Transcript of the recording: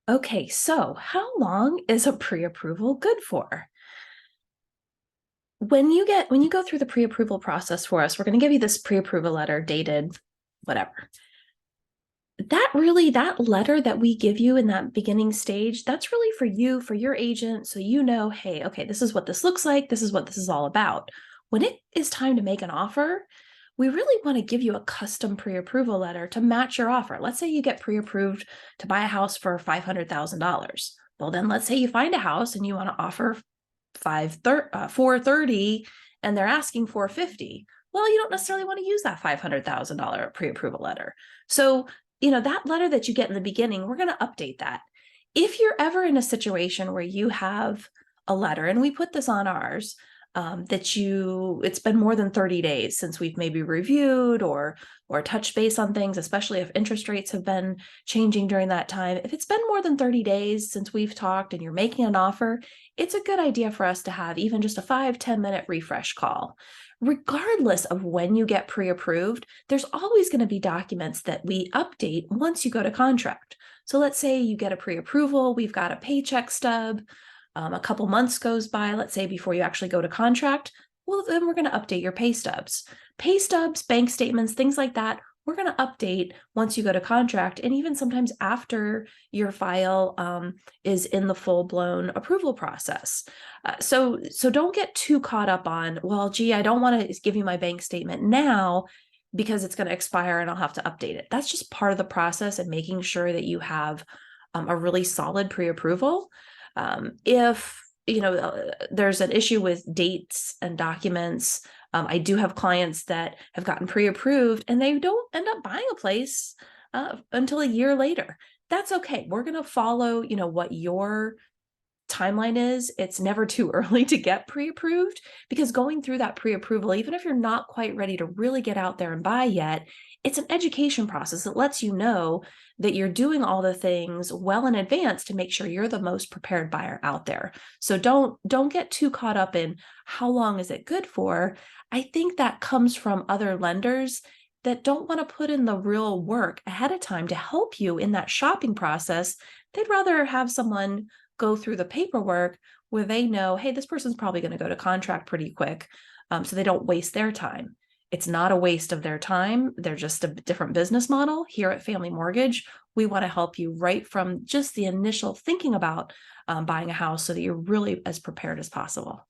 Okay, so how long is a pre-approval good for? When you go through the pre-approval process for us, we're going to give you this pre-approval letter dated whatever. That letter that we give you in that beginning stage, that's really for you, for your agent, so you know, hey, okay, this is what this looks like, this is what this is all about. When it is time to make an offer, we really want to give you a custom pre-approval letter to match your offer. Let's say you get pre-approved to buy a house for $500,000. Well, then let's say you find a house and you want to offer 430 and they're asking 450. Well, you don't necessarily want to use that $500,000 pre-approval letter. So that letter that you get in the beginning, we're going to update that. If you're ever in a situation where you have a letter, and we put this on ours, it's been more than 30 days since we've maybe reviewed or touched base on things, especially if interest rates have been changing during that time. If it's been more than 30 days since we've talked and you're making an offer, it's a good idea for us to have even just a 5-10 minute refresh call. Regardless of when you get pre-approved, there's always going to be documents that we update once you go to contract. So let's say you get a pre-approval, we've got a paycheck stub, a couple months goes by, let's say before you actually go to contract, well, then we're going to update your pay stubs. Pay stubs, bank statements, things like that, we're going to update once you go to contract, and even sometimes after your file is in the full-blown approval process. So don't get too caught up on, well, gee, I don't want to give you my bank statement now because it's going to expire and I'll have to update it. That's just part of the process and making sure that you have a really solid pre-approval. If there's an issue with dates and documents, I do have clients that have gotten pre-approved and they don't end up buying a place until a year later. That's okay. We're going to follow, what your timeline is. It's never too early to get pre-approved, because going through that pre-approval, even if you're not quite ready to really get out there and buy yet, it's an education process that lets you know that you're doing all the things well in advance to make sure you're the most prepared buyer out there. So don't get too caught up in how long is it good for. I think that comes from other lenders that don't want to put in the real work ahead of time to help you in that shopping process. They'd rather have someone go through the paperwork where they know, hey, this person's probably going to go to contract pretty quick, so they don't waste their time. It's not a waste of their time. They're just a different business model. Here at Family Mortgage, we want to help you right from just the initial thinking about buying a house so that you're really as prepared as possible.